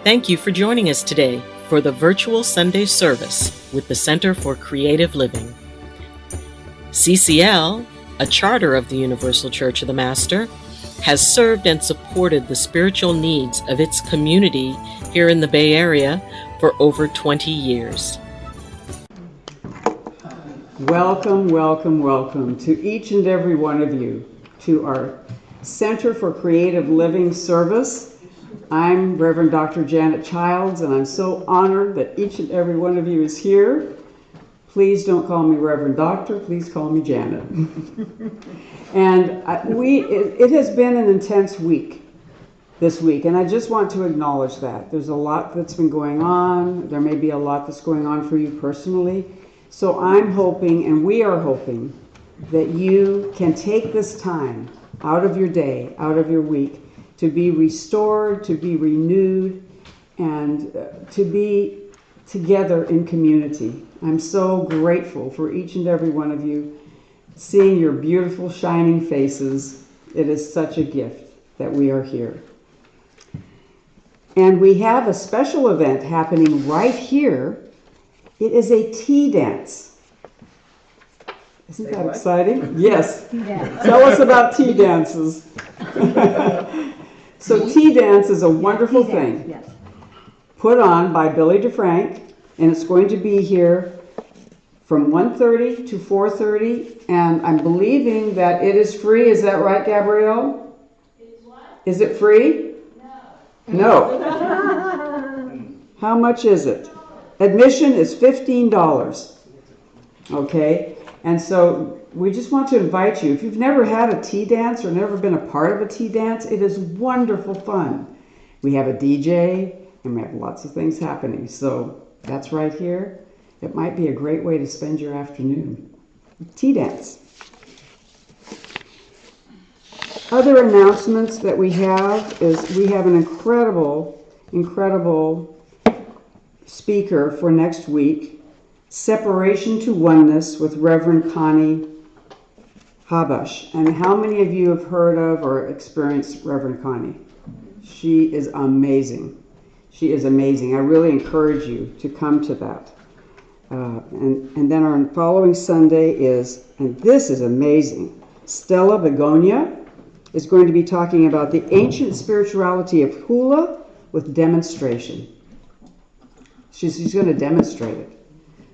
Thank you for joining us today for the virtual Sunday service with the Center for Creative Living. CCL, a charter of the Universal Church of the Master, has served and supported the spiritual needs of its community here in the Bay Area for over 20 years. Welcome, welcome, welcome to each and every one of you to our Center for Creative Living service. I'm Reverend Dr. Janet Childs, and I'm so honored that each and every one of you is here. Please don't call me Reverend Doctor, please call me Janet. And it has been an intense week this week, and I just want to acknowledge that. There's a lot that's been going on. There may be a lot that's going on for you personally. So I'm hoping, and we are hoping, that you can take this time out of your day, out of your week, to be restored, to be renewed, and to be together in community. I'm so grateful for each and every one of you, seeing your beautiful shining faces. It is such a gift that we are here. And we have a special event happening right here. It is a tea dance. Isn't that exciting? Yes. Yeah. Tell us about tea dances. So tea dance is a wonderful thing. Yes. Put on by Billy DeFrank, and it's going to be here from 1:30 to 4:30, and I'm believing that it is free. Is that right, Gabrielle? It's what? Is it free? No. How much is it? Admission is $15. Okay? And so we just want to invite you. If you've never had a tea dance or never been a part of a tea dance, it is wonderful fun. We have a DJ and we have lots of things happening. So that's right here. It might be a great way to spend your afternoon. Tea dance. Other announcements that we have is we have an incredible speaker for next week, Separation to Oneness with Reverend Connie Habash. And how many of you have heard of or experienced Reverend Connie? She is amazing. She is amazing. I really encourage you to come to that. And then our following Sunday is, and this is amazing, Stella Begonia is going to be talking about the ancient spirituality of hula with demonstration. She's going to demonstrate it.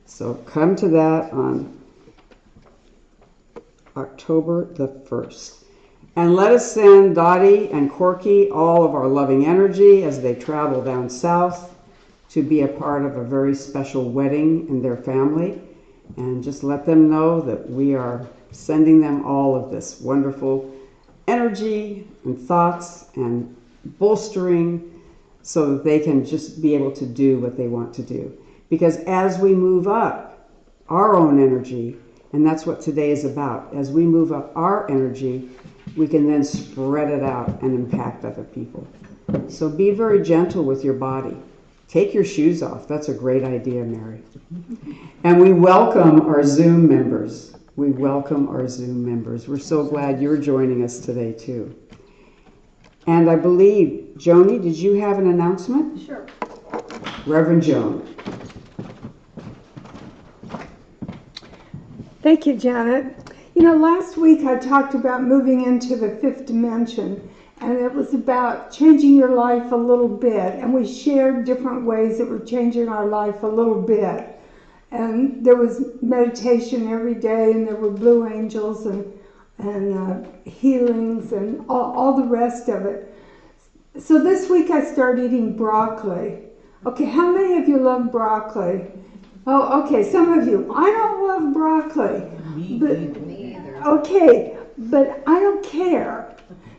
So come to that on October the 1st. And let us send Dottie and Corky all of our loving energy as they travel down south to be a part of a very special wedding in their family. And just let them know that we are sending them all of this wonderful energy and thoughts and bolstering so that they can just be able to do what they want to do. Because as we move up our own energy, and that's what today is about, as we move up our energy, we can then spread it out and impact other people. So be very gentle with your body. Take your shoes off. That's a great idea, Mary. And we welcome our Zoom members. We welcome our Zoom members. We're so glad you're joining us today, too. And I believe, Joni, did you have an announcement? Sure. Reverend Joan. Thank you, Janet. You know, last week I talked about moving into the fifth dimension, and it was about changing your life a little bit, and we shared different ways that we're changing our life a little bit. And there was meditation every day, and there were blue angels and healings and all the rest of it. So this week I started eating broccoli. Okay, how many of you love broccoli? Oh, okay, some of you. I don't love broccoli. Me either. Okay, but I don't care.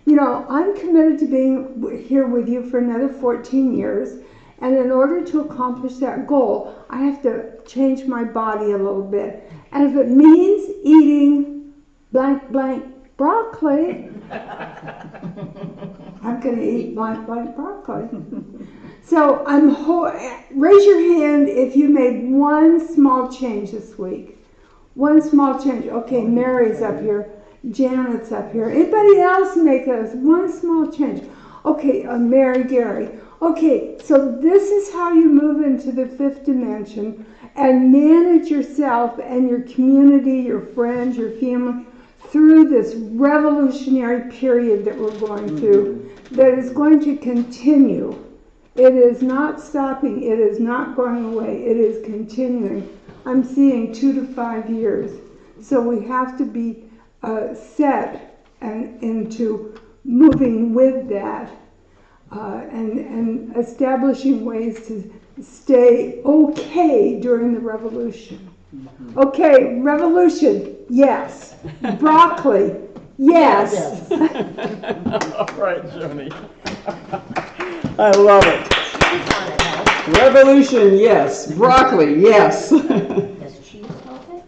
You know, I'm committed to being here with you for another 14 years. And in order to accomplish that goal, I have to change my body a little bit. And if it means eating blank, blank broccoli, I'm going to eat blank, blank broccoli. So raise your hand if you made one small change this week. One small change. Okay, Mary's up here. Janet's up here. Anybody else make one small change? Okay, Mary, Garry. Okay, so this is how you move into the fifth dimension and manage yourself and your community, your friends, your family through this revolutionary period that we're going through that is going to continue. It is not stopping. It is not going away. It is continuing. I'm seeing 2 to 5 years. So we have to be set and into moving with that. And establishing ways to stay okay during the revolution. Okay, revolution, yes. Broccoli, yes. All right, Joni. I love it. Revolution, yes. Broccoli, yes. Does cheese help it?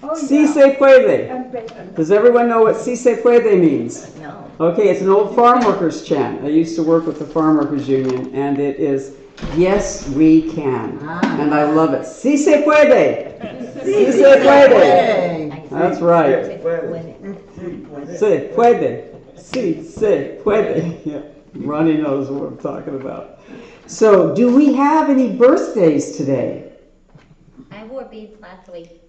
Oh, Si yeah. se puede. And bacon. Does everyone know what si se puede means? No. Okay, it's an old farm workers chant. I used to work with the farm workers union, and it is, yes, we can. And I love it. Si se puede. Si se puede. That's right. Se puede. Si se puede. Yeah. Ronnie knows what I'm talking about. So, do we have any birthdays today? I wore beads last week.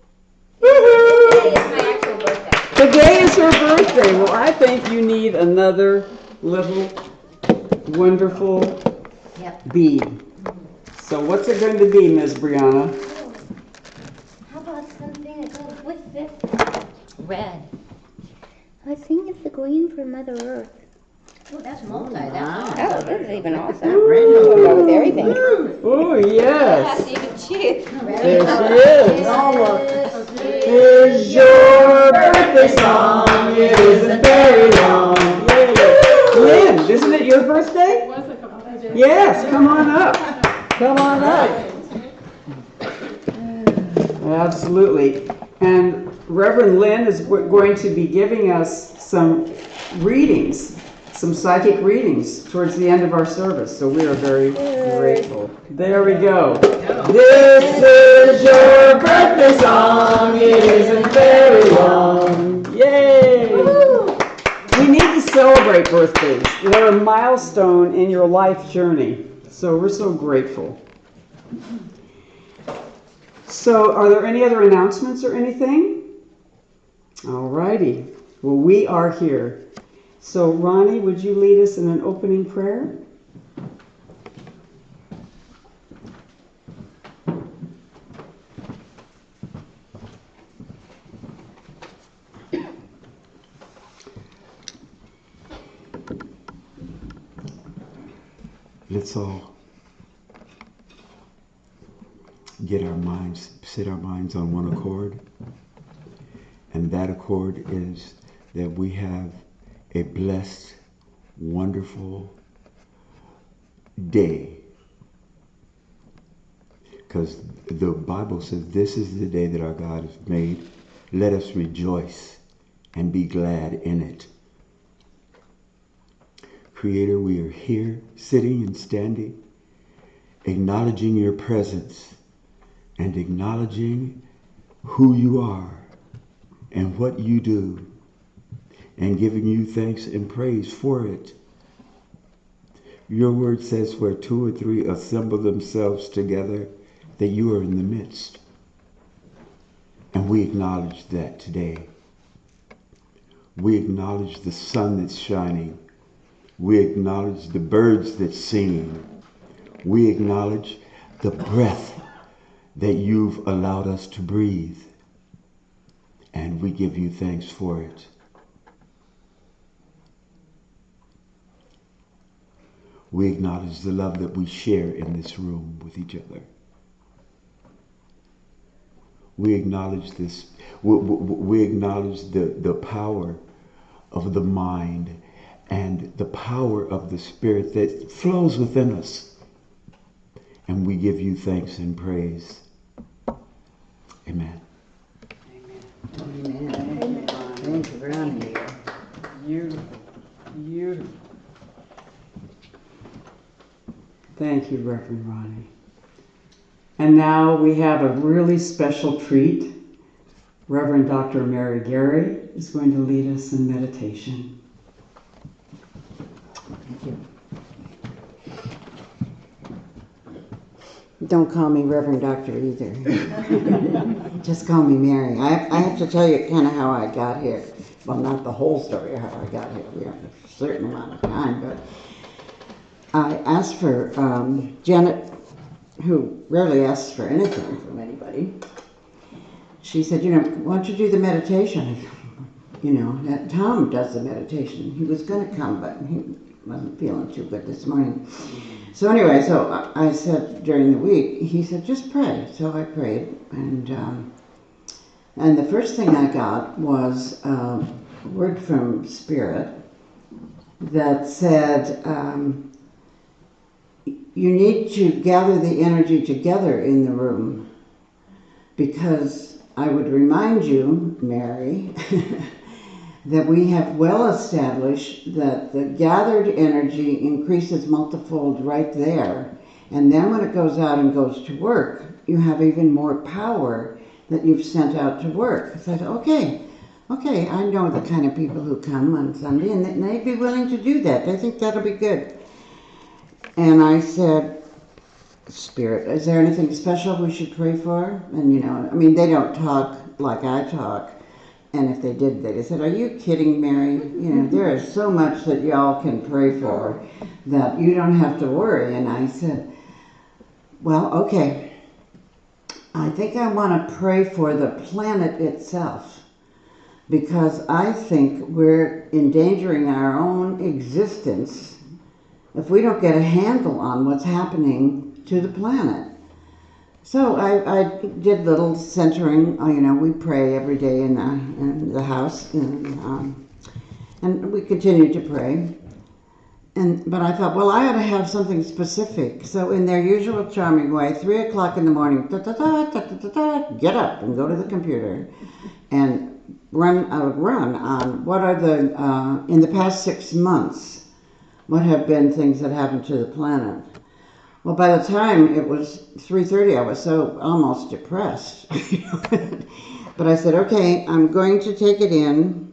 Woohoo! Today is my actual birthday. Today is her birthday. Well, I think you need another little wonderful Yep. bead. So what's it going to be, Ms. Brianna? How about something that goes with this? Red. I think it's the green for Mother Earth. Oh, that's multi. That's this is even awesome. Ooh. Go with everything. Oh, yes. even cheese. There she is. Here's your birthday song. It isn't very long. Yay. Lynn, isn't it your birthday? Yes, come on up. Come on up. Absolutely. And Reverend Lynn is going to be giving us some readings, some psychic readings towards the end of our service. So we are very grateful. There we go. This is your birthday song. It isn't very long. Yay! We need to celebrate birthdays. They're a milestone in your life journey. So we're so grateful. So are there any other announcements or anything? All righty. Well, we are here. So Ronnie, would you lead us in an opening prayer? Let's all set our minds on one accord. And that accord is that we have a blessed, wonderful day. Because the Bible says, this is the day that our God has made. Let us rejoice and be glad in it. Creator, we are here, sitting and standing, acknowledging your presence and acknowledging who you are and what you do, and giving you thanks and praise for it. Your word says where 2 or 3 assemble themselves together, that you are in the midst. And we acknowledge that today. We acknowledge the sun that's shining. We acknowledge the birds that's singing. We acknowledge the breath that you've allowed us to breathe. And we give you thanks for it. We acknowledge the love that we share in this room with each other. We acknowledge this. We acknowledge the power of the mind and the power of the Spirit that flows within us. And we give you thanks and praise. Amen. Amen. Thank you, Ronnie. Beautiful. Beautiful. Thank you, Reverend Ronnie. And now we have a really special treat. Reverend Dr. Mary Garry is going to lead us in meditation. Thank you. Don't call me Reverend Doctor either. Just call me Mary. I have to tell you kind of how I got here. Well, not the whole story of how I got here. We have a certain amount of time, but I asked for Janet, who rarely asks for anything from anybody. She said, why don't you do the meditation? That Tom does the meditation. He was going to come, but he wasn't feeling too good this morning. So anyway, so I said during the week, he said, just pray. So I prayed, and the first thing I got was a word from Spirit that said, you need to gather the energy together in the room, because I would remind you, Mary, that we have well established that the gathered energy increases multifold right there. And then when it goes out and goes to work, you have even more power that you've sent out to work. I said, okay, I know the kind of people who come on Sunday, and they'd be willing to do that. They think that'll be good. And I said, Spirit, is there anything special we should pray for? And they don't talk like I talk. And if they did, they'd have said, are you kidding, Mary? There is so much that y'all can pray for that you don't have to worry. And I said, well, okay, I think I want to pray for the planet itself, because I think we're endangering our own existence if we don't get a handle on what's happening to the planet. So I did little centering. We pray every day in the house, and we continue to pray. But I thought, well, I ought to have something specific. So in their usual charming way, 3 o'clock in the morning, get up and go to the computer, and I would run on what are in the past 6 months, what have been things that happened to the planet. Well, by the time it was 3:30, I was so almost depressed. But I said, okay, I'm going to take it in.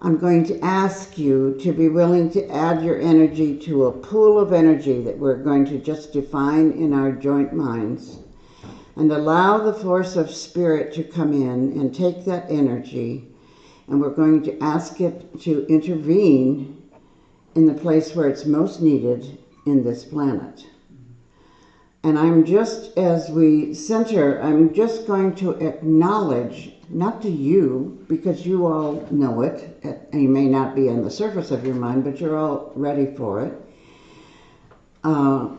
I'm going to ask you to be willing to add your energy to a pool of energy that we're going to just define in our joint minds, and allow the force of Spirit to come in and take that energy, and we're going to ask it to intervene in the place where it's most needed in this planet. And as we center, I'm just going to acknowledge, not to you, because you all know it, and you may not be on the surface of your mind, but you're all ready for it. I'm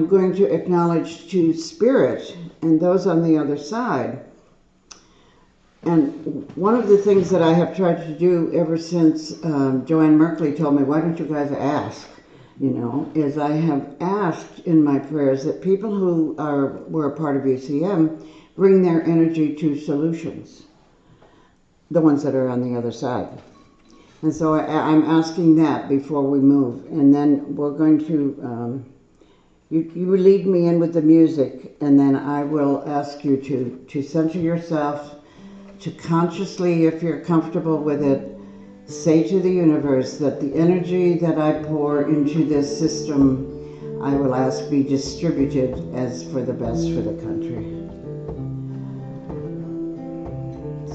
going to acknowledge to Spirit and those on the other side. And one of the things that I have tried to do ever since Joanne Merkley told me, why don't you guys ask? Is I have asked in my prayers that people who were a part of UCM bring their energy to solutions, the ones that are on the other side. And so I'm asking that before we move. And then we're going to, you will lead me in with the music, and then I will ask you to center yourself, to consciously, if you're comfortable with it, say to the universe that the energy that I pour into this system, I will ask be distributed as for the best for the country.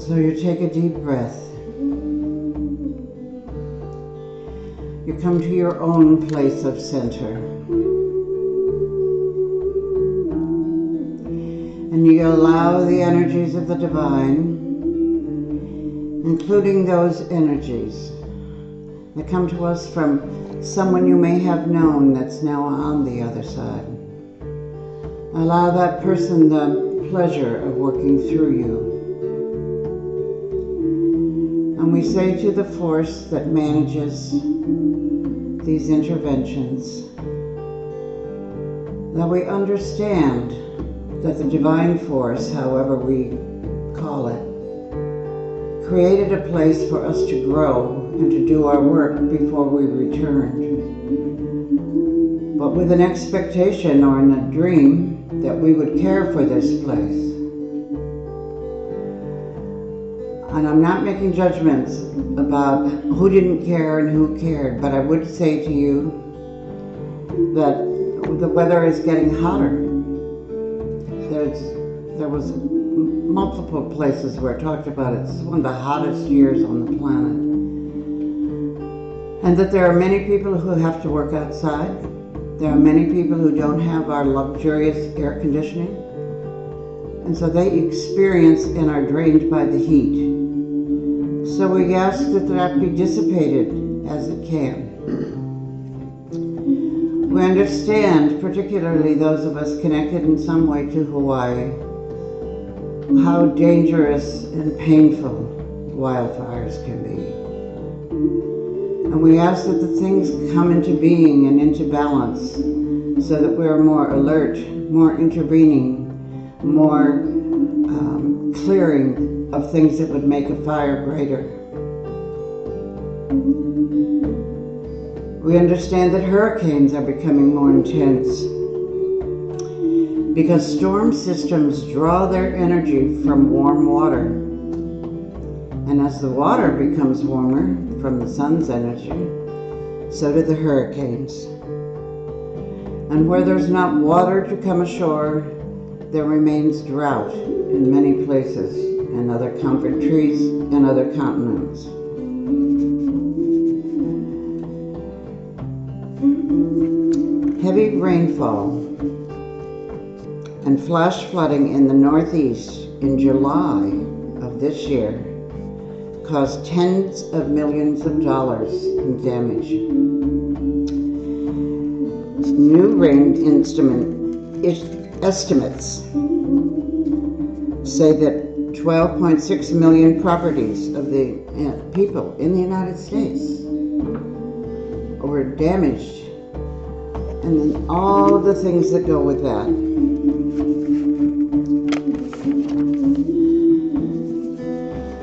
So you take a deep breath. You come to your own place of center. And you allow the energies of the divine, including those energies that come to us from someone you may have known that's now on the other side. Allow that person the pleasure of working through you. And we say to the force that manages these interventions that we understand that the divine force, however we call it, created a place for us to grow and to do our work before we returned. But with an expectation or in a dream that we would care for this place. And I'm not making judgments about who didn't care and who cared, but I would say to you that the weather is getting hotter. There was multiple places where it talked about it's one of the hottest years on the planet. And that there are many people who have to work outside. There are many people who don't have our luxurious air conditioning. And so they experience and are drained by the heat. So we ask that that be dissipated as it can. We understand, particularly those of us connected in some way to Hawaii, how dangerous and painful wildfires can be. And we ask that the things come into being and into balance so that we're more alert, more intervening, more clearing of things that would make a fire greater. We understand that hurricanes are becoming more intense because storm systems draw their energy from warm water. And as the water becomes warmer from the sun's energy, so do the hurricanes. And where there's not water to come ashore, there remains drought in many places and other countries and other continents. Heavy rainfall and flash flooding in the Northeast in July of this year caused tens of millions of dollars in damage. New rain estimates say that 12.6 million properties of the people in the United States were damaged, and then all of the things that go with that.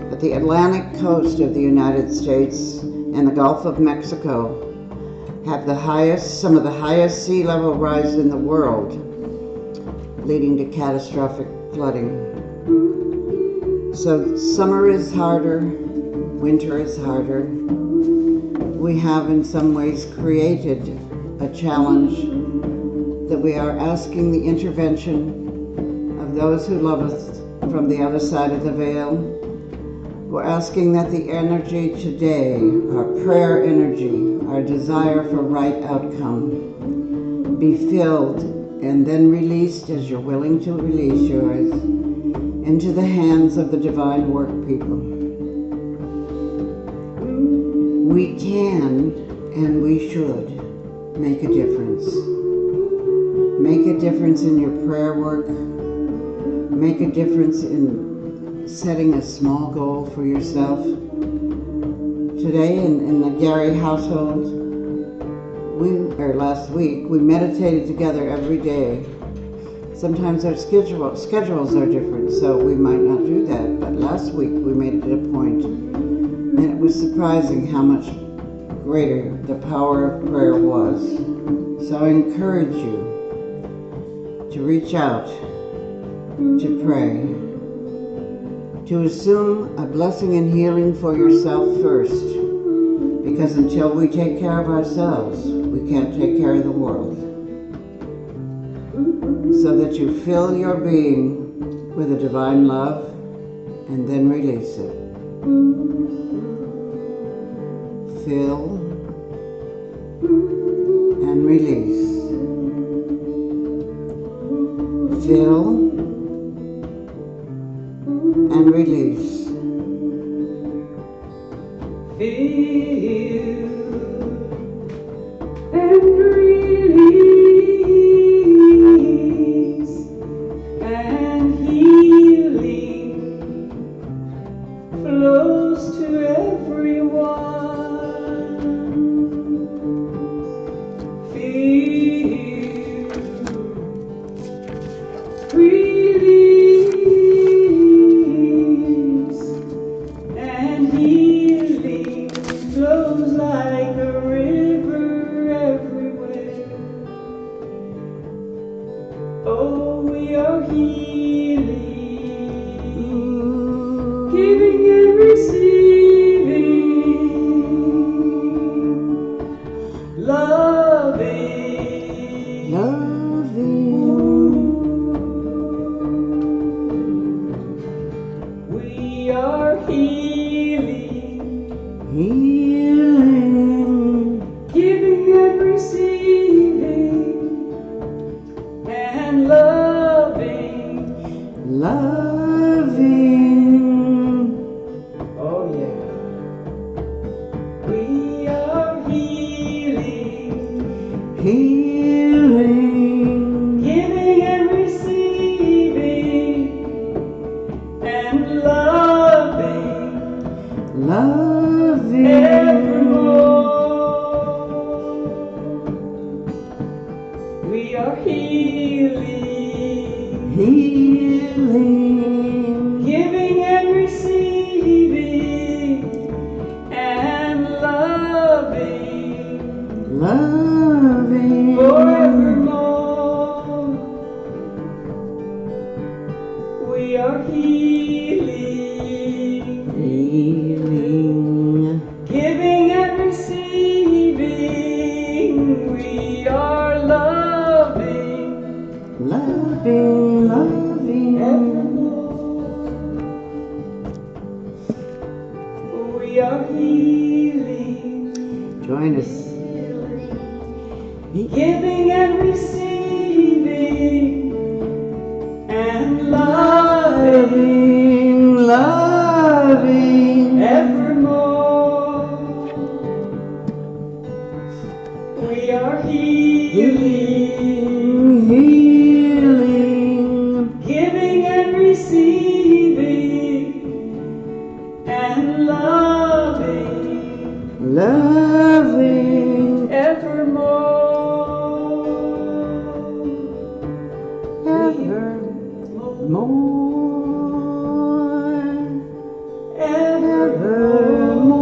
But the Atlantic coast of the United States and the Gulf of Mexico have some of the highest sea level rise in the world, leading to catastrophic flooding. So summer is harder, winter is harder. We have in some ways created a challenge that we are asking the intervention of those who love us from the other side of the veil. We're asking that the energy today, our prayer energy, our desire for right outcome, be filled and then released as you're willing to release yours into the hands of the divine work people. We can and we should make a difference. Make a difference in your prayer work. Make a difference in setting a small goal for yourself. Today in the Garry household, last week, we meditated together every day. Sometimes our schedules are different, so we might not do that, but last week we made it a point, and it was surprising how much greater the power of prayer was. So I encourage you to reach out, to pray, to assume a blessing and healing for yourself first, because until we take care of ourselves, we can't take care of the world. So that you fill your being with a divine love and then release it. Fill and release. Fill and release. Fill and release, and healing flows to everyone. Feel, release, and healing flows like a river everywhere. loving. Oh yeah. We are healing, Healing, giving and receiving, and loving loving, evermore. We are healing, healing, giving and receiving, and loving loving, forevermore. We are healing, healing, giving and receiving. We are loving loving, loving. evermore. We are healing, Join us. giving and receiving, and loving Loving, loving, evermore. We are healing, healing, giving and receiving, and loving loving, evermore. evermore,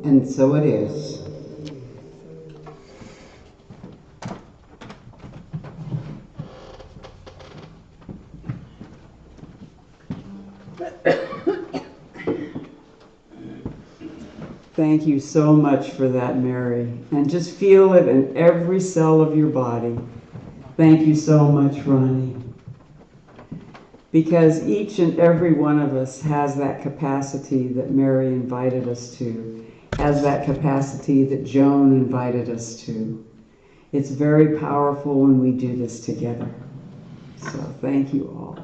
and so it is. Thank you so much for that, Mary. And just feel it in every cell of your body. Thank you so much, Ronnie. Because each and every one of us has that capacity that Mary invited us to, has that capacity that Joan invited us to. It's very powerful when we do this together. So thank you all.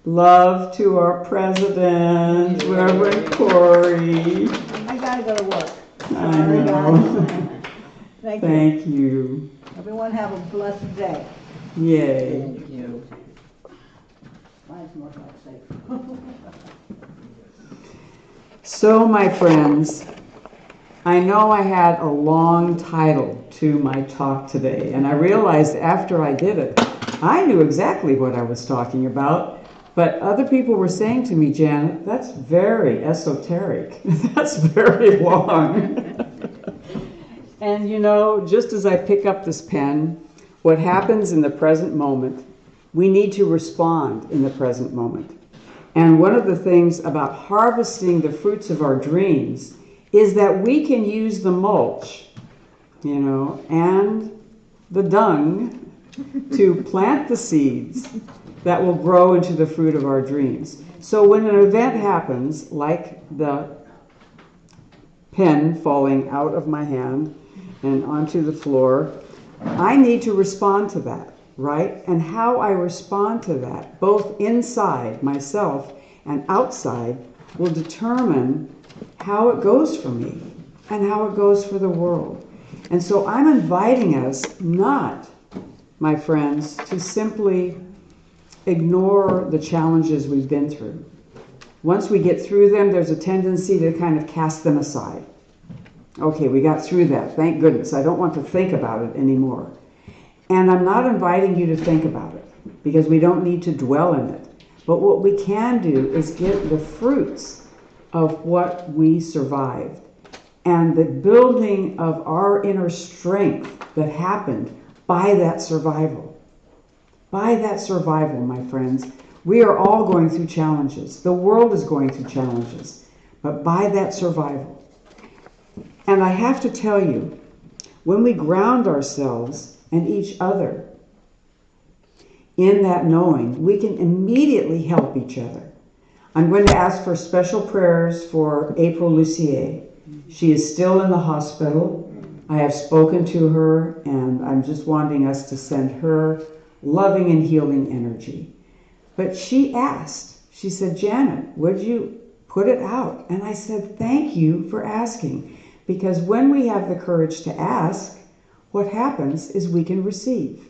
Love to our president, Reverend Corey. I gotta go to work. I know. Thank you. Thank you. Everyone have a blessed day. Yay. Thank you. Mine's more like safe. So, my friends, I know I had a long title to my talk today, and I realized after I did it, I knew exactly what I was talking about. But other people were saying to me, Janet, that's very esoteric. That's very long. And you know, just as I pick up this pen, what happens in the present moment, we need to respond in the present moment. And one of the things about harvesting the fruits of our dreams is that we can use the mulch, you know, and the dung to plant the seeds that will grow into the fruit of our dreams. So when an event happens, like the pen falling out of my hand and onto the floor, I need to respond to that, right? And how I respond to that, both inside myself and outside, will determine how it goes for me and how it goes for the world. And so I'm inviting us not, my friends, to simply ignore the challenges we've been through. Once we get through them, there's a tendency to kind of cast them aside. Okay, we got through that, thank goodness. I don't want to think about it anymore. And I'm not inviting you to think about it, because we don't need to dwell in it. But what we can do is get the fruits of what we survived and the building of our inner strength that happened by that survival. By that survival, my friends, we are all going through challenges. The world is going through challenges, but by that survival. And I have to tell you, when we ground ourselves and each other in that knowing, we can immediately help each other. I'm going to ask for special prayers for April Lucier. She is still in the hospital. I have spoken to her, and I'm just wanting us to send her loving and healing energy. But she asked, she said, Janet, would you put it out? And I said, thank you for asking. Because when we have the courage to ask, what happens is we can receive.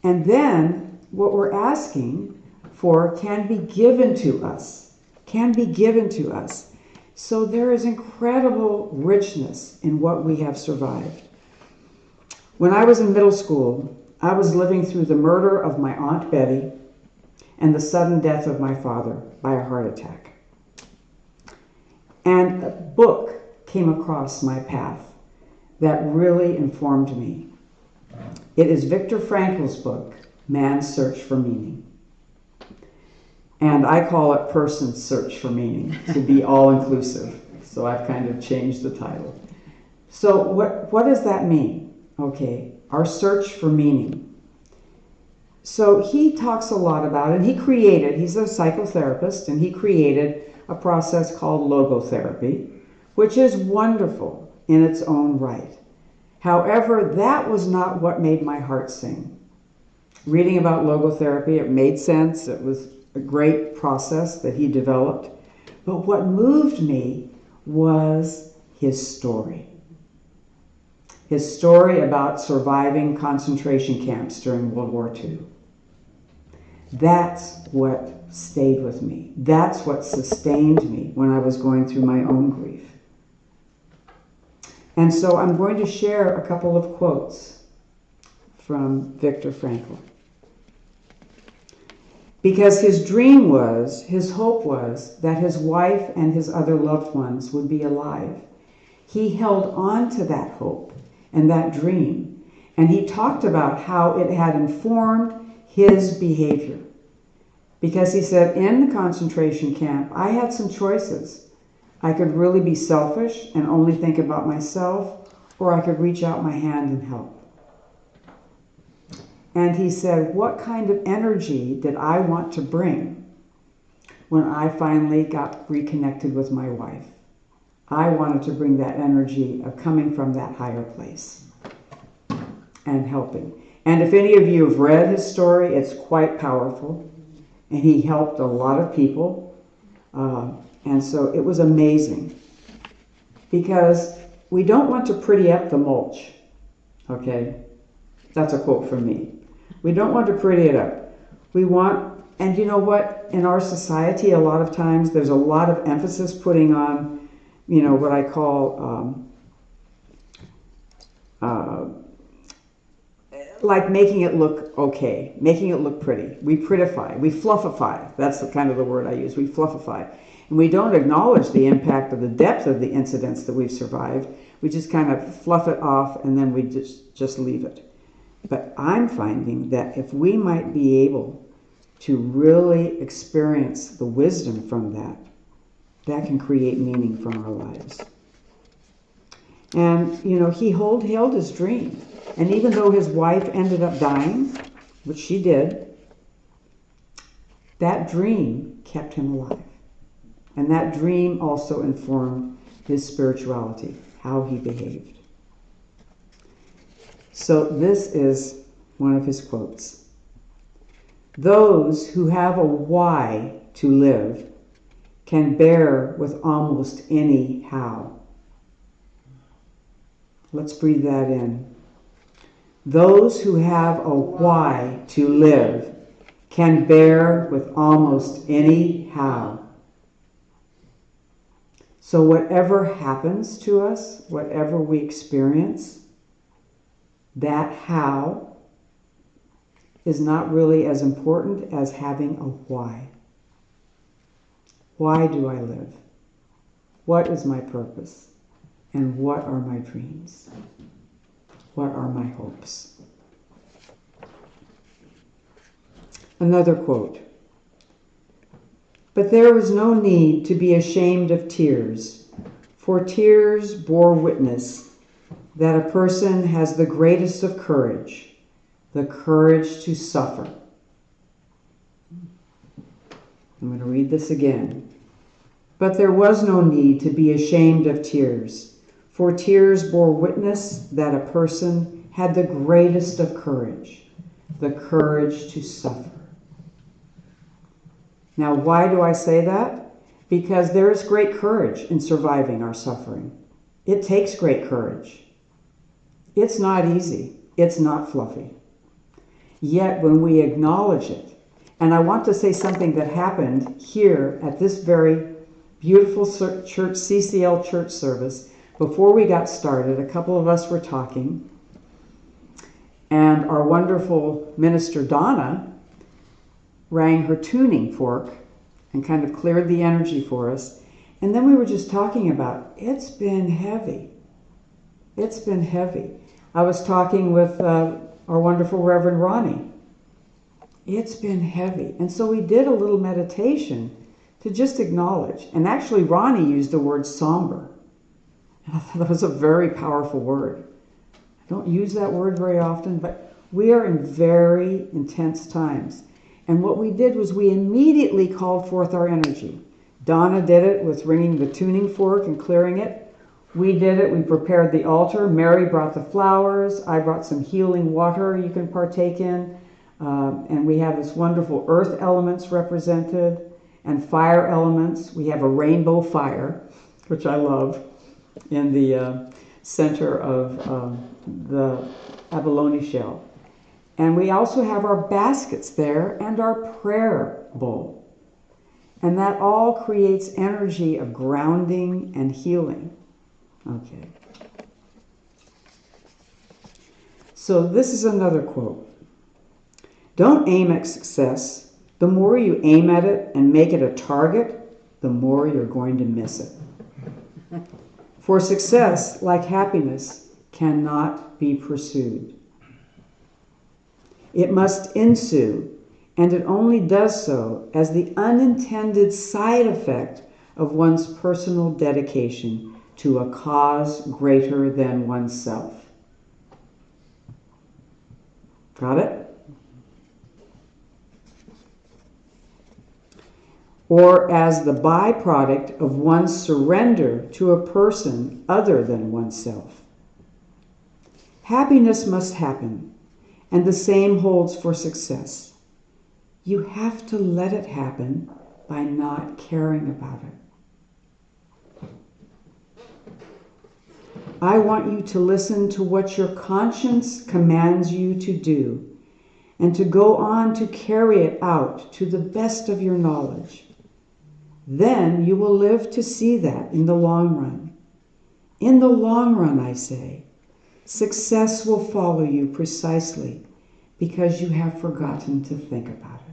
And then what we're asking for can be given to us, can be given to us. So there is incredible richness in what we have survived. When I was in middle school, I was living through the murder of my Aunt Betty and the sudden death of my father by a heart attack. And a book came across my path that really informed me. It is Viktor Frankl's book, Man's Search for Meaning. And I call it Person's Search for Meaning, to be all-inclusive. So I've kind of changed the title. So what does that mean? Okay, our search for meaning. So he talks a lot about it. He's a psychotherapist, and he created a process called logotherapy, which is wonderful in its own right. However, that was not what made my heart sing. Reading about logotherapy, it made sense. It was a great process that he developed. But what moved me was his story. His story about surviving concentration camps during World War II. That's what stayed with me. That's what sustained me when I was going through my own grief. And so I'm going to share a couple of quotes from Viktor Frankl. Because his dream was, his hope was, that his wife and his other loved ones would be alive. He held on to that hope and that dream, and he talked about how it had informed his behavior. Because he said, in the concentration camp, I had some choices. I could really be selfish and only think about myself, or I could reach out my hand and help. And he said, what kind of energy did I want to bring when I finally got reconnected with my wife? I wanted to bring that energy of coming from that higher place and helping. And if any of you have read his story, it's quite powerful. And he helped a lot of people. And so it was amazing. Because we don't want to pretty up the mulch. Okay? That's a quote from me. We don't want to pretty it up. We want, and you know what? In our society, a lot of times, there's a lot of emphasis putting on what I call like making it look okay, making it look pretty. We prettify, we fluffify. That's the kind of the word I use. We fluffify. And we don't acknowledge the impact of the depth of the incidents that we've survived. We just kind of fluff it off and then we just leave it. But I'm finding that if we might be able to really experience the wisdom from that, that can create meaning from our lives. And, he held his dream. And even though his wife ended up dying, which she did, that dream kept him alive. And that dream also informed his spirituality, how he behaved. So this is one of his quotes. Those who have a why to live can bear with almost any how. Let's breathe that in. Those who have a why to live can bear with almost any how. So whatever happens to us, whatever we experience, that how is not really as important as having a why. Why do I live? What is my purpose? And what are my dreams? What are my hopes? Another quote. But there was no need to be ashamed of tears, for tears bore witness that a person has the greatest of courage, the courage to suffer. I'm going to read this again. But there was no need to be ashamed of tears, for tears bore witness that a person had the greatest of courage, the courage to suffer. Now, why do I say that? Because there is great courage in surviving our suffering. It takes great courage. It's not easy. It's not fluffy. Yet when we acknowledge it, and I want to say something that happened here at this very beautiful church, CCL church service. Before we got started, a couple of us were talking, and our wonderful minister Donna rang her tuning fork and kind of cleared the energy for us. And then we were just talking about, it's been heavy. It's been heavy. I was talking with our wonderful Reverend Ronnie. It's been heavy. And so we did a little meditation to just acknowledge. And actually Ronnie used the word somber. And I thought that was a very powerful word. I don't use that word very often, but we are in very intense times. And what we did was we immediately called forth our energy. Donna did it with ringing the tuning fork and clearing it. We did it. We prepared the altar. Mary brought the flowers. I brought some healing water you can partake in. And we have this wonderful earth elements represented and fire elements. We have a rainbow fire, which I love, in the center of the abalone shell. And we also have our baskets there and our prayer bowl. And that all creates energy of grounding and healing. Okay. So this is another quote. Don't aim at success. The more you aim at it and make it a target, the more you're going to miss it. For success, like happiness, cannot be pursued. It must ensue, and it only does so as the unintended side effect of one's personal dedication to a cause greater than oneself. Got it? Or as the byproduct of one's surrender to a person other than oneself. Happiness must happen, and the same holds for success. You have to let it happen by not caring about it. I want you to listen to what your conscience commands you to do and to go on to carry it out to the best of your knowledge. Then you will live to see that in the long run. In the long run, I say, success will follow you precisely because you have forgotten to think about it.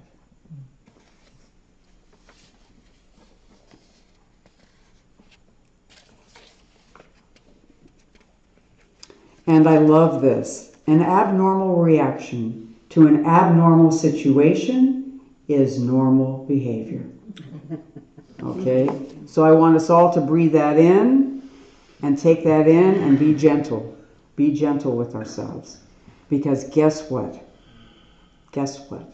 And I love this. An abnormal reaction to an abnormal situation is normal behavior. Okay? So I want us all to breathe that in and take that in and be gentle. Be gentle with ourselves. Because guess what? Guess what?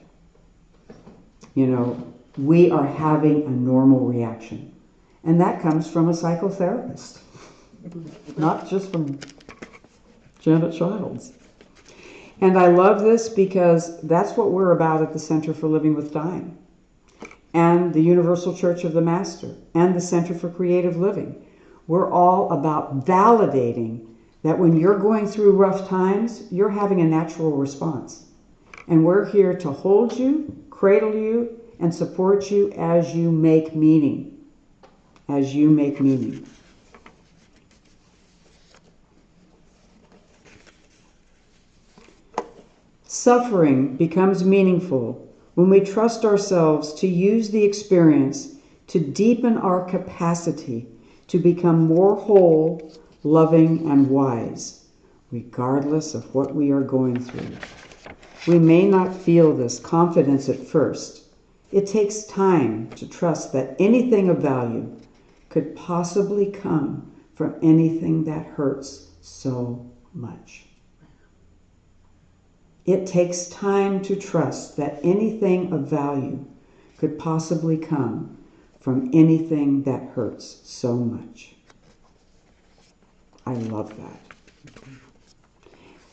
You know, we are having a normal reaction. And that comes from a psychotherapist. Not just from Janet Childs. And I love this because that's what we're about at the Center for Living with Dying, and the Universal Church of the Master, and the Center for Creative Living. We're all about validating that when you're going through rough times, you're having a natural response. And we're here to hold you, cradle you, and support you as you make meaning. As you make meaning. Suffering becomes meaningful when we trust ourselves to use the experience to deepen our capacity to become more whole, loving, and wise, regardless of what we are going through. We may not feel this confidence at first. It takes time to trust that anything of value could possibly come from anything that hurts so much. It takes time to trust that anything of value could possibly come from anything that hurts so much. I love that.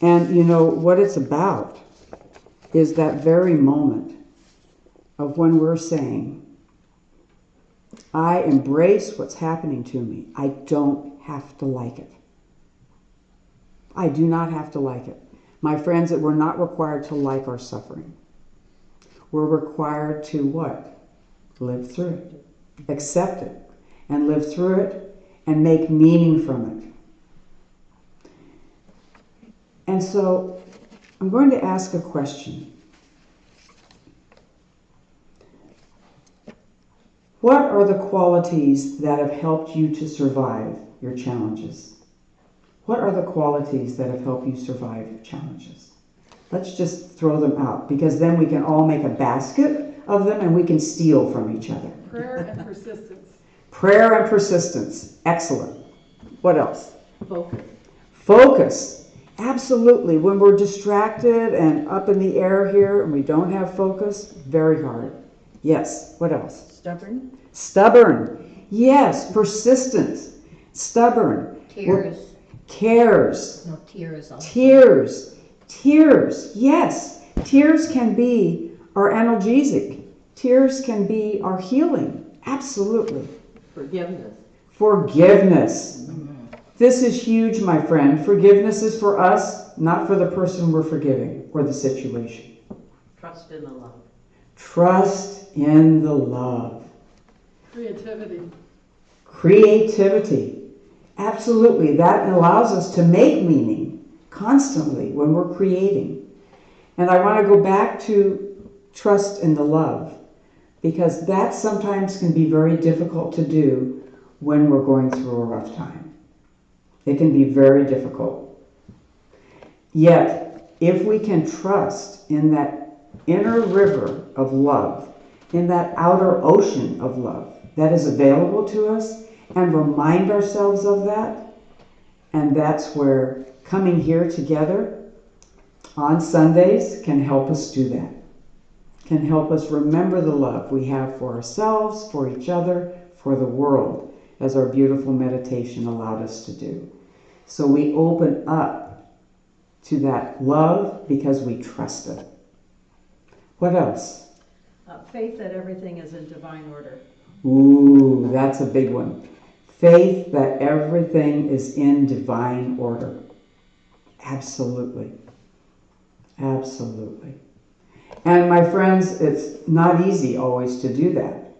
And you know, what it's about is that very moment of when we're saying, I embrace what's happening to me. I don't have to like it. I do not have to like it. My friends, that we're not required to like our suffering. We're required to what? Live through it. Accept it. And live through it and make meaning from it. And so I'm going to ask a question. What are the qualities that have helped you to survive your challenges? What are the qualities that have helped you survive your challenges? Let's just throw them out, because then we can all make a basket of them and we can steal from each other. Prayer and persistence. Prayer and persistence. Excellent. What else? Focus. Focus. Absolutely. When we're distracted and up in the air here and we don't have focus, very hard. Yes. What else? Stubborn. Stubborn. Yes. Persistent. Stubborn. Tears. Cares. No, tears. Also. Tears. Tears. Yes. Tears can be our analgesic. Tears can be our healing. Absolutely. Forgiveness. Forgiveness. This is huge, my friend. Forgiveness is for us, not for the person we're forgiving or the situation. Trust in the love. Trust in the love. Creativity. Creativity. Absolutely. That allows us to make meaning constantly when we're creating. And I want to go back to trust in the love, because that sometimes can be very difficult to do when we're going through a rough time. It can be very difficult. Yet, if we can trust in that inner river of love, in that outer ocean of love that is available to us, and remind ourselves of that, and that's where coming here together on Sundays can help us do that. Can help us remember the love we have for ourselves, for each other, for the world, as our beautiful meditation allowed us to do. So we open up to that love because we trust it. What else? Faith that everything is in divine order. Ooh, that's a big one. Faith that everything is in divine order. Absolutely. Absolutely. And my friends, it's not easy always to do that.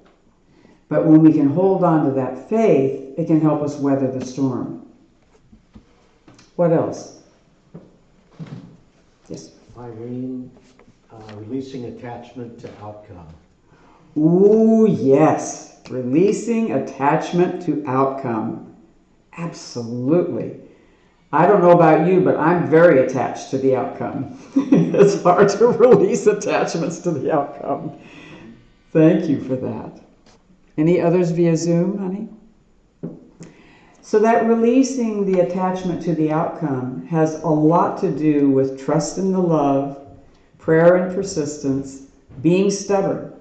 But when we can hold on to that faith, it can help us weather the storm. What else? Yes. Irene, releasing attachment to outcome. Ooh, yes. Releasing attachment to outcome. Absolutely. I don't know about you, but I'm very attached to the outcome. It's hard to release attachments to the outcome. Thank you for that. Any others via Zoom, honey? So that releasing the attachment to the outcome has a lot to do with trust in the love, prayer and persistence, being stubborn.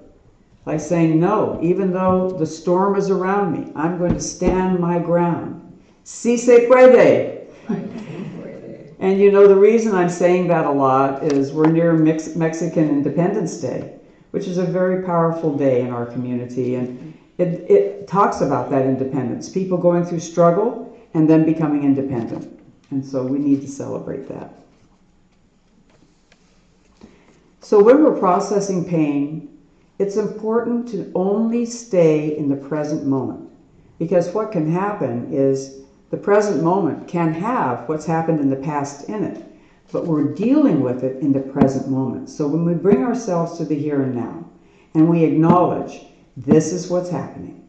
Like saying, no, even though the storm is around me, I'm going to stand my ground. Si se puede. And you know, the reason I'm saying that a lot is we're near Mexican Independence Day, which is a very powerful day in our community. And it talks about that independence, people going through struggle and then becoming independent. And so we need to celebrate that. So when we're processing pain, it's important to only stay in the present moment, because what can happen is the present moment can have what's happened in the past in it, but we're dealing with it in the present moment. So when we bring ourselves to the here and now, and we acknowledge this is what's happening,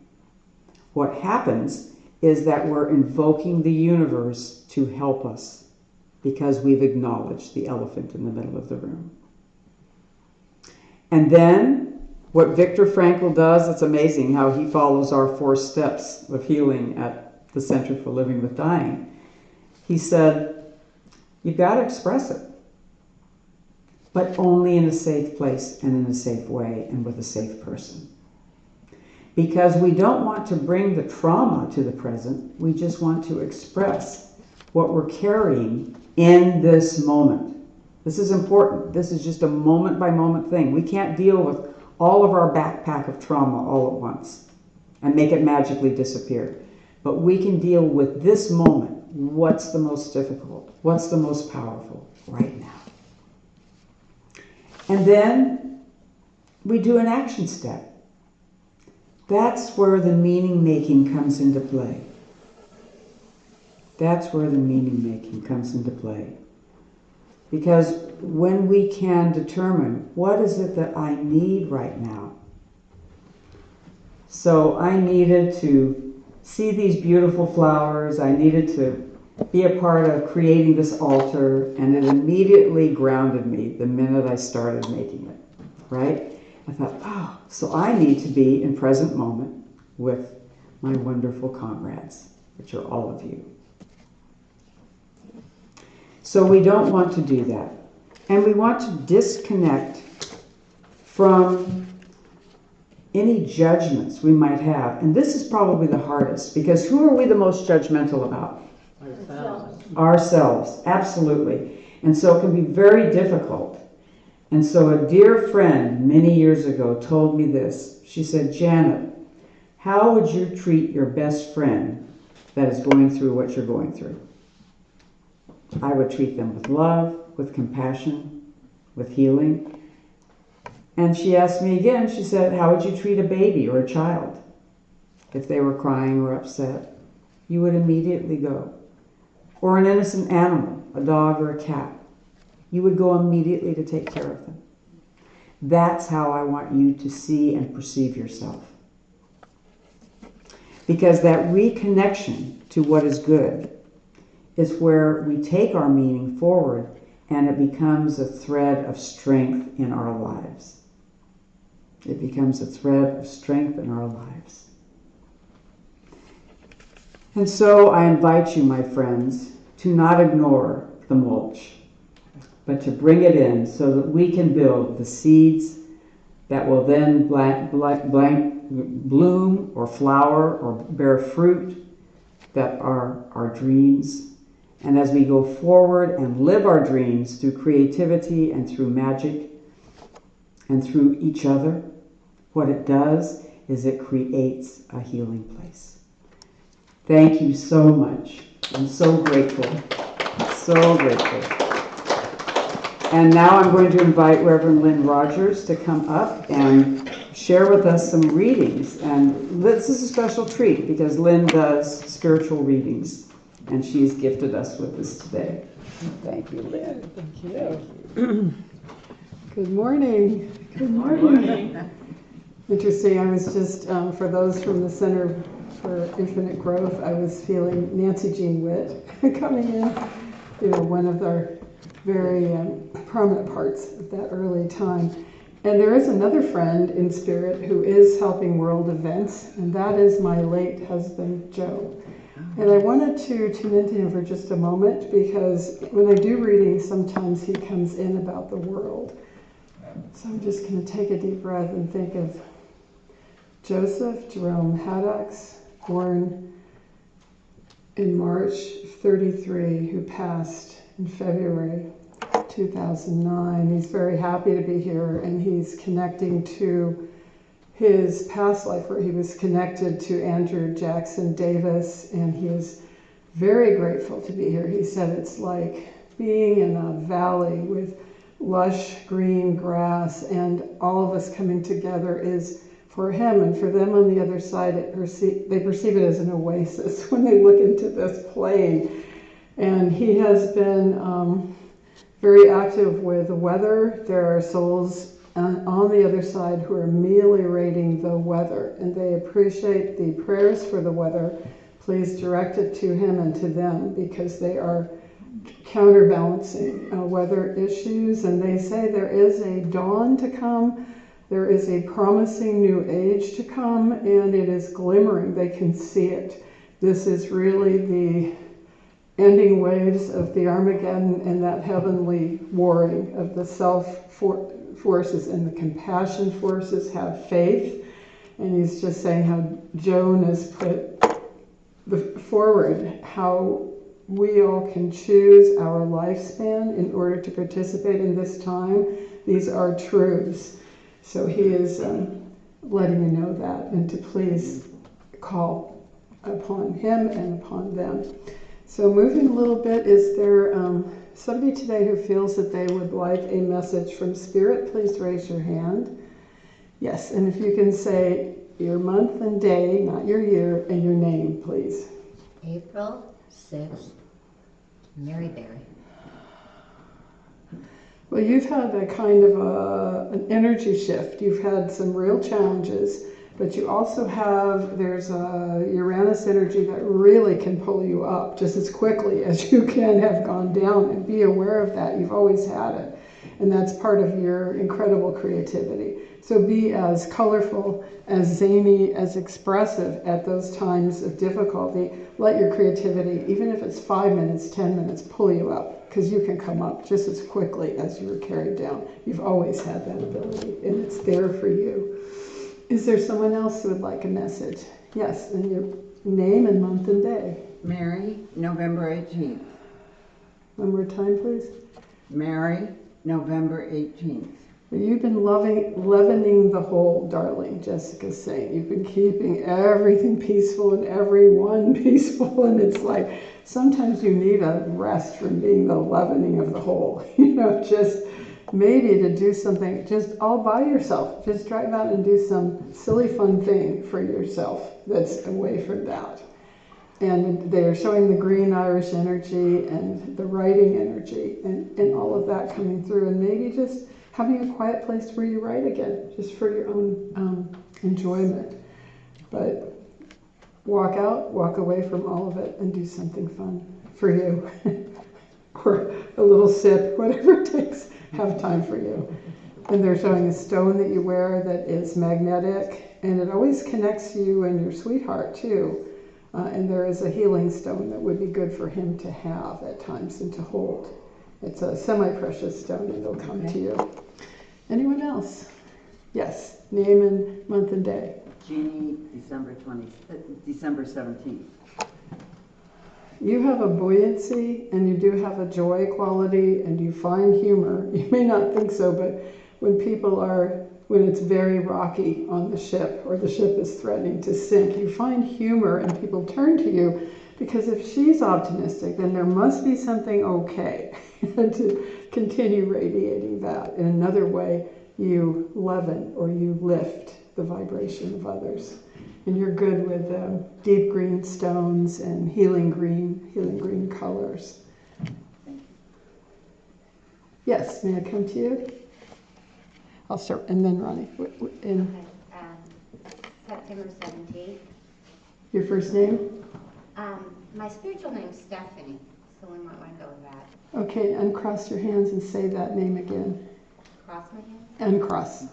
what happens is that we're invoking the universe to help us, because we've acknowledged the elephant in the middle of the room. And then what Viktor Frankl does, it's amazing how he follows our 4 steps of healing at the Center for Living with Dying. He said, you've got to express it, but only in a safe place and in a safe way and with a safe person. because we don't want to bring the trauma to the present. We just want to express what we're carrying in this moment. This is important. This is just a moment by moment thing. We can't deal with all of our backpack of trauma all at once and make it magically disappear. But we can deal with this moment. What's the most difficult? What's the most powerful right now? And then we do an action step. That's where the meaning making comes into play. That's where the meaning making comes into play. Because when we can determine what is it that I need right now. So I needed to see these beautiful flowers. I needed to be a part of creating this altar, and it immediately grounded me the minute I started making it, right? I thought, oh, so I need to be in present moment with my wonderful comrades, which are all of you. So we don't want to do that. And we want to disconnect from any judgments we might have. And this is probably the hardest, because who are we the most judgmental about? Ourselves, absolutely. And so it can be very difficult. And so a dear friend many years ago told me this. She said, Janet, how would you treat your best friend that is going through what you're going through? I would treat them with love, with compassion, with healing. And she asked me again, she said, how would you treat a baby or a child if they were crying or upset? You would immediately go. Or an innocent animal, a dog or a cat. You would go immediately to take care of them. That's how I want you to see and perceive yourself. Because that reconnection to what is good is where we take our meaning forward, and it becomes a thread of strength in our lives. It becomes a thread of strength in our lives. And so I invite you, my friends, to not ignore the mulch, but to bring it in so that we can build the seeds that will then bloom or flower or bear fruit that are our dreams. And as we go forward and live our dreams through creativity and through magic and through each other, what it does is it creates a healing place. Thank you so much. I'm so grateful. So grateful. And now I'm going to invite Reverend Lynn Rogers to come up and share with us some readings. And this is a special treat because Lynn does spiritual readings, and she's gifted us with this today. Thank you, Lynn. Thank you. Good morning. Good morning. Interesting, I was just, for those from the Center for Infinite Growth, I was feeling Nancy Jean Witt coming in, one of our very prominent parts of that early time. And there is another friend in spirit who is helping world events, and that is my late husband, Joe. And I wanted to tune into him for just a moment, because when I do readings, sometimes he comes in about the world. So I'm just going to take a deep breath and think of Joseph Jerome Haddocks, born in March 33, who passed in February 2009. He's very happy to be here, and he's connecting to his past life where he was connected to Andrew Jackson Davis, and he is very grateful to be here. He said it's like being in a valley with lush green grass, and all of us coming together is, for him and for them on the other side, they perceive it as an oasis when they look into this plain. And he has been very active with the weather. There are souls on the other side who are ameliorating the weather, and they appreciate the prayers for the weather. Please direct it to him and to them, because they are counterbalancing weather issues, and they say there is a dawn to come. There is a promising new age to come, and it is glimmering. They can see it. This is really the ending waves of the Armageddon and that heavenly warring of the self forces and the compassion forces. Have faith And he's just saying how Joan has put forward how we all can choose our lifespan in order to participate in this time. These are truths. So he is letting you know that, and to please call upon him and upon them. So moving a little bit, is there somebody today who feels that they would like a message from Spirit? Please raise your hand. Yes, and if you can say your month and day, not your year, and your name, please. April 6th, Maryberry. Well, you've had a kind of an energy shift. You've had some real challenges, but you also have, there's a Uranus energy that really can pull you up just as quickly as you can have gone down, and be aware of that. You've always had it, and that's part of your incredible creativity. So be as colorful, as zany, as expressive at those times of difficulty. Let your creativity, even if it's 5 minutes, 10 minutes, pull you up, because you can come up just as quickly as you were carried down. You've always had that ability, and it's there for you. Is there someone else who would like a message? Yes, and your name and month and day. Mary, November 18th. One more time, please. Mary, November 18th. You've been leavening the whole, darling, Jessica's saying. You've been keeping everything peaceful and everyone peaceful, and it's like sometimes you need a rest from being the leavening of the whole. Just maybe to do something just all by yourself. Just drive out and do some silly fun thing for yourself that's away from that. And they're showing the green Irish energy and the writing energy and all of that coming through, and maybe just having a quiet place where you write again, just for your own enjoyment. But walk out, walk away from all of it, and do something fun for you. Or a little sip, whatever it takes, have time for you. And they're showing a stone that you wear that is magnetic, and it always connects you and your sweetheart too. And there is a healing stone that would be good for him to have at times and to hold. It's a semi-precious stone, and it'll come to you. Anyone else? Yes, name and month and day. Jeannie, December 17th. You have a buoyancy, and you do have a joy quality, and you find humor. You may not think so, but when it's very rocky on the ship, or the ship is threatening to sink, you find humor, and people turn to you, because if she's optimistic, then there must be something okay. And to continue radiating that. In another way, you leaven or you lift the vibration of others. And you're good with deep green stones and healing green colors. Yes, may I come to you? I'll start, and then Ronnie. September 17th. Your first name? My spiritual name's Stephanie, so we might want to go with that. Okay, uncross your hands and say that name again. Cross my hands? Uncross.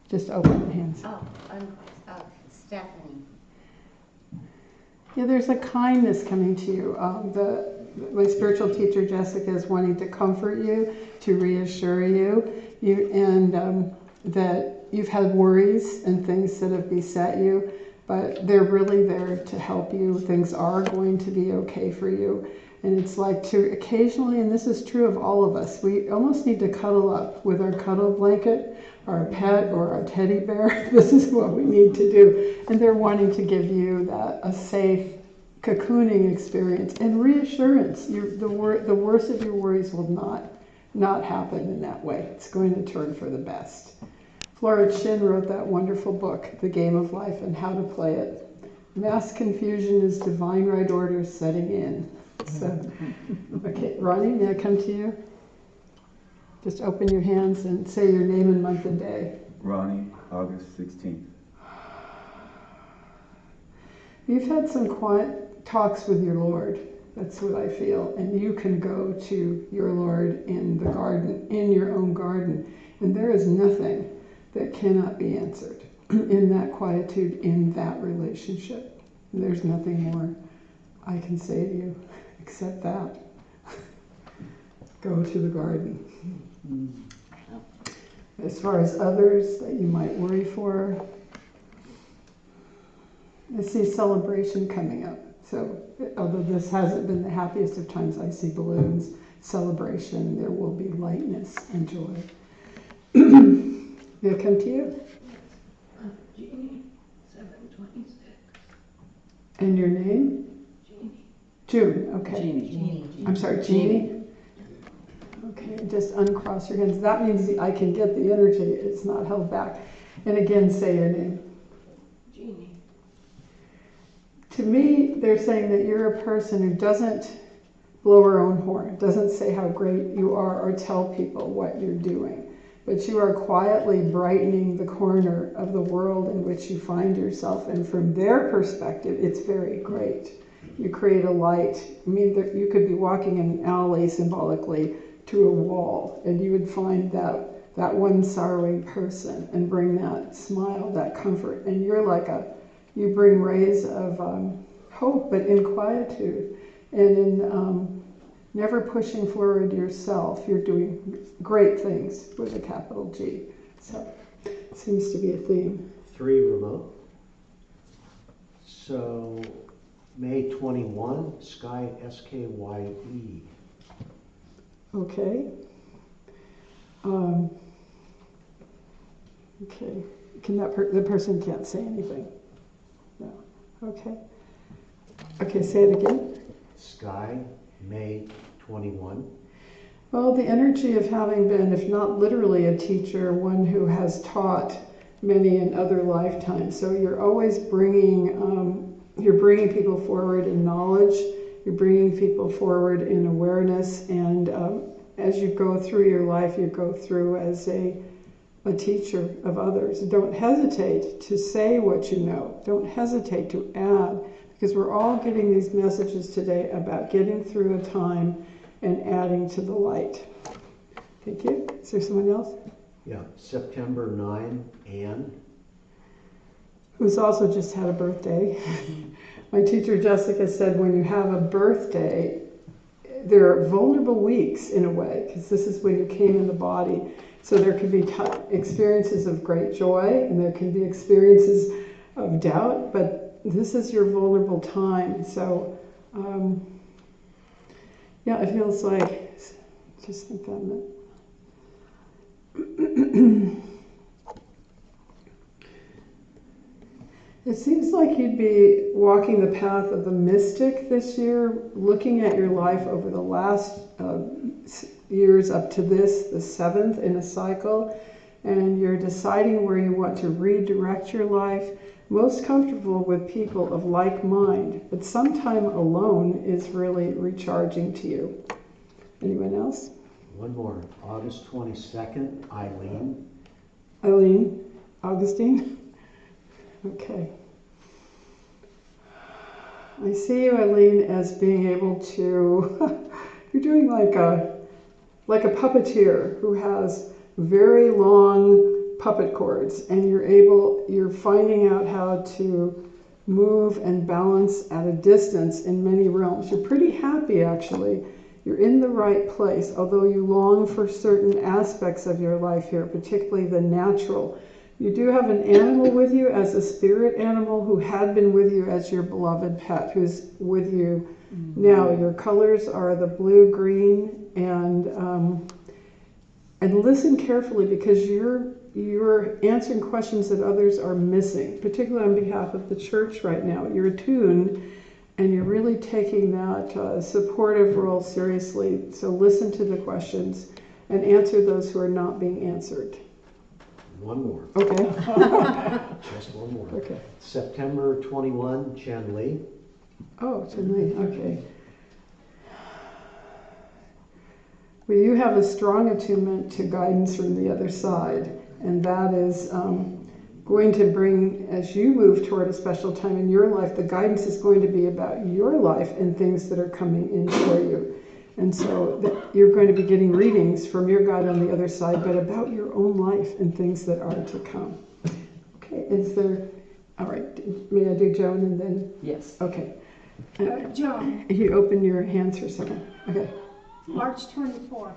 Just open the hands. Oh, uncross. Oh, Stephanie. Yeah, there's a kindness coming to you. My spiritual teacher, Jessica, is wanting to comfort you, to reassure you, and that you've had worries and things that have beset you, but they're really there to help you. Things are going to be okay for you. And it's like to occasionally, and this is true of all of us, we almost need to cuddle up with our cuddle blanket, our pet, or our teddy bear. This is what we need to do. And they're wanting to give you a safe cocooning experience and reassurance. The worst of your worries will not happen in that way. It's going to turn for the best. Flora Chin wrote that wonderful book, The Game of Life and How to Play It. Mass confusion is divine right order setting in. So, okay, Ronnie, may I come to you? Just open your hands and say your name and month and day. Ronnie, August 16th. You've had some quiet talks with your Lord. That's what I feel. And you can go to your Lord in the garden, in your own garden. And there is nothing that cannot be answered in that quietude, in that relationship. And there's nothing more I can say to you except that. Go to the garden. As far as others that you might worry for, I see celebration coming up. So although this hasn't been the happiest of times, I see balloons, celebration, there will be lightness and joy. May I come to you? Jeannie, 726. And your name? Jeannie. June, okay. Jeannie. I'm sorry, Jeannie? Okay, just uncross your hands. That means I can get the energy. It's not held back. And again, say your name. Jeannie. To me, they're saying that you're a person who doesn't blow her own horn, doesn't say how great you are or tell people what you're doing. But you are quietly brightening the corner of the world in which you find yourself. And from their perspective, it's very great. You create a light. I mean, you could be walking in an alley symbolically to a wall, and you would find that one sorrowing person and bring that smile, that comfort. And you bring rays of hope, but in quietude and in never pushing forward yourself. You're doing great things with a capital G. So it seems to be a theme. 3 remote. So May 21, Sky, S-K-Y-E. Okay. Okay. The person can't say anything? No. Okay. Okay, say it again. Sky, May 21. Well, the energy of having been, if not literally a teacher, one who has taught many in other lifetimes. So you're always bringing people forward in knowledge. You're bringing people forward in awareness. And as you go through your life, you go through as a teacher of others. Don't hesitate to say what you know. Don't hesitate to add, because we're all getting these messages today about getting through a time and adding to the light. Thank you. Is there someone else? Yeah, September 9, Anne. Who's also just had a birthday. My teacher Jessica said when you have a birthday, there are vulnerable weeks in a way, because this is when you came in the body. So there can be experiences of great joy, and there can be experiences of doubt, but this is your vulnerable time. So, yeah, it feels like, just think that a minute. It seems like you'd be walking the path of the mystic this year, looking at your life over the last years up to this, the 7th in a cycle, and you're deciding where you want to redirect your life, most comfortable with people of like mind, but sometime alone is really recharging to you. Anyone else? One more, August 22nd, Eileen. Eileen? Augustine? Okay. I see you, Eileen, as being able to, you're doing like a puppeteer who has very long puppet cords, and you're finding out how to move and balance at a distance in many realms. You're pretty happy, actually. You're in the right place, although you long for certain aspects of your life here, particularly the natural. You do have an animal with you as a spirit animal who had been with you as your beloved pet, who's with you now. Your colors are the blue, green, and listen carefully, because you're answering questions that others are missing, particularly on behalf of the church right now. You're attuned, and you're really taking that supportive role seriously. So listen to the questions and answer those who are not being answered. One more. Okay. Just one more. Okay. September 21, Chen Li. Oh, Chen Li, okay. Well, you have a strong attunement to guidance from the other side, and that is going to bring, as you move toward a special time in your life, the guidance is going to be about your life and things that are coming in for you. And so you're going to be getting readings from your guide on the other side, but about your own life and things that are to come. Okay, is there, all right, may I do Joan and then? Yes. Okay. Joan. You open your hands for someone. Okay. March 24th.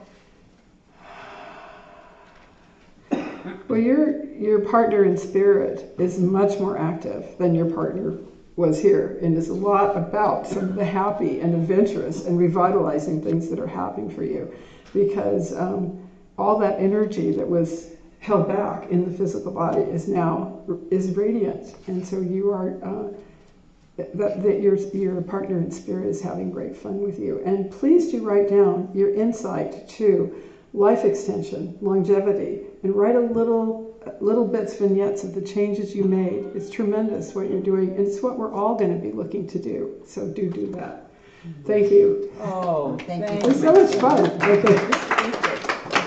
Well, your partner in spirit is much more active than your partner was here, and it's a lot about some of the happy and adventurous and revitalizing things that are happening for you, because all that energy that was held back in the physical body is radiant, and so you are that your partner in spirit is having great fun with you. And please do write down your insight to life extension, longevity, and write a little bits, vignettes of the changes you made. It's tremendous what you're doing, and it's what we're all going to be looking to do. So do that. Thank you. Oh, thank you. It was so much fun. Okay.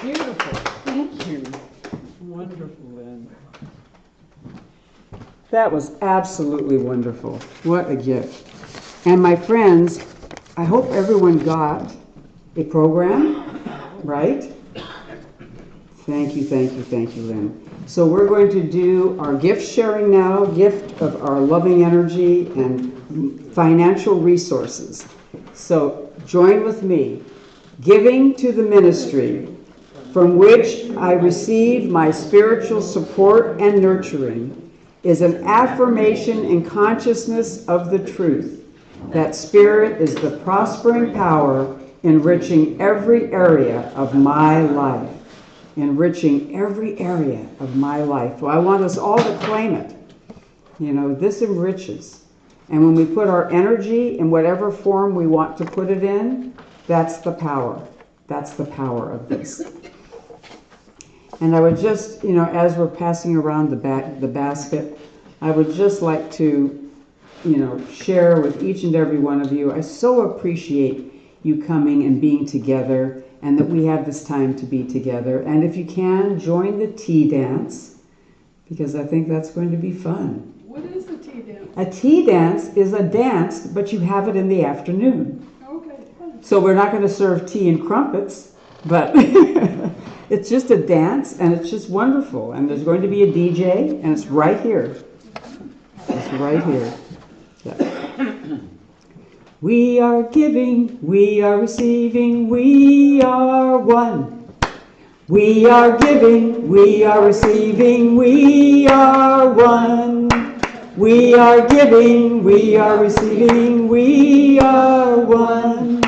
Beautiful. Thank you. Wonderful, Lynn. That was absolutely wonderful. What a gift. And my friends, I hope everyone got a program, right? Thank you, Lynn. So we're going to do our gift sharing now, gift of our loving energy and financial resources. So join with me. Giving to the ministry, from which I receive my spiritual support and nurturing, is an affirmation in consciousness of the truth that spirit is the prospering power enriching every area of my life. Enriching every area of my life. Well, I want us all to claim it. You know, this enriches. And when we put our energy in whatever form we want to put it in, that's the power. That's the power of this. And I would just, as we're passing around the basket, I would just like to, share with each and every one of you. I so appreciate you coming and being together, and that we have this time to be together. And if you can, join the tea dance, because I think that's going to be fun. What is the tea dance? A tea dance is a dance, but you have it in the afternoon. Okay, fun. So we're not going to serve tea and crumpets, but it's just a dance, and it's just wonderful. And there's going to be a DJ, and it's right here. It's right here. Yeah. We are giving, we are receiving, we are one. We are giving, we are receiving, we are one. We are giving, we are receiving, we are one.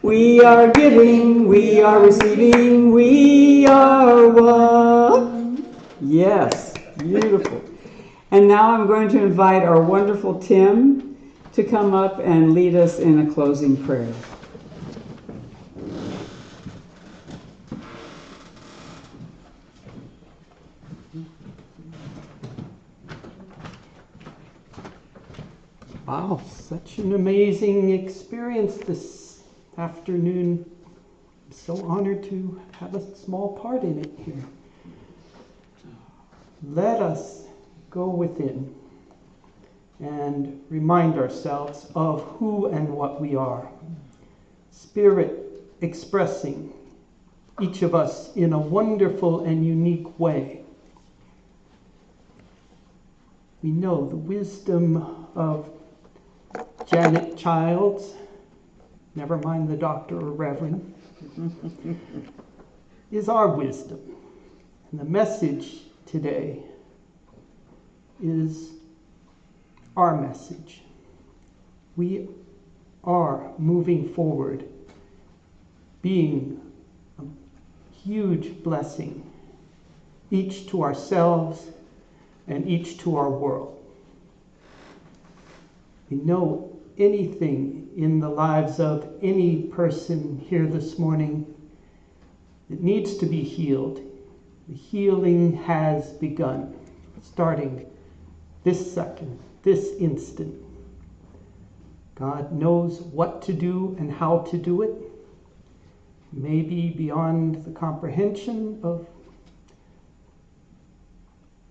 We are giving, we are receiving, we are one. Yes, beautiful. And now I'm going to invite our wonderful Tim to come up and lead us in a closing prayer. Wow, such an amazing experience this afternoon. I'm so honored to have a small part in it here. Let us go within and remind ourselves of who and what we are. Spirit expressing each of us in a wonderful and unique way. We know the wisdom of Janet Childs, never mind the doctor or Reverend, is our wisdom. And the message today is our message. We are moving forward, being a huge blessing, each to ourselves and each to our world. We know anything in the lives of any person here this morning that needs to be healed. The healing has begun, starting this second, this instant. God knows what to do and how to do it. Maybe beyond the comprehension of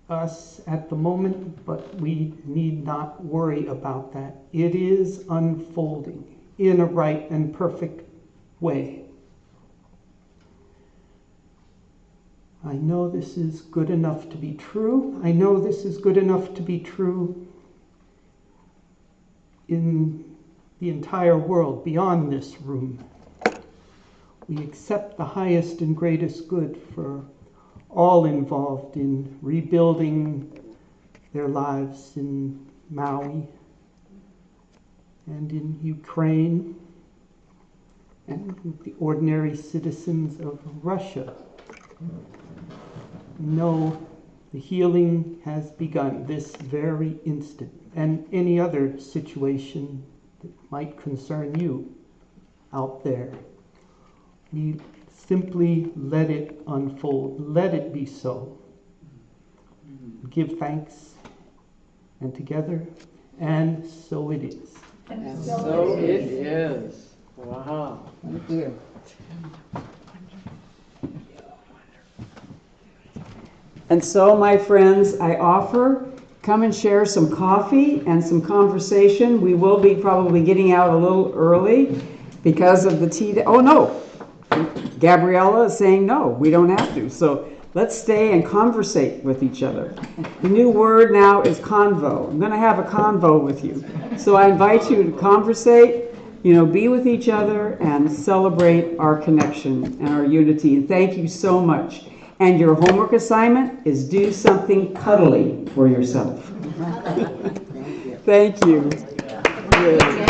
us at the moment, but we need not worry about that. It is unfolding in a right and perfect way. I know this is good enough to be true. I know this is good enough to be true in the entire world beyond this room. We accept the highest and greatest good for all involved in rebuilding their lives in Maui and in Ukraine and the ordinary citizens of Russia. Know the healing has begun this very instant, and any other situation that might concern you out there. We simply let it unfold. Let it be so. Give thanks, and together, and so it is. And so it is. Wow. Thank you. And so, my friends, I offer, come and share some coffee and some conversation. We will be probably getting out a little early because of the tea. Oh, no. Gabriella is saying no, we don't have to. So let's stay and conversate with each other. The new word now is convo. I'm going to have a convo with you. So I invite you to conversate, be with each other and celebrate our connection and our unity. And thank you so much. And your homework assignment is do something cuddly for yourself. Thank you. Thank you. Good.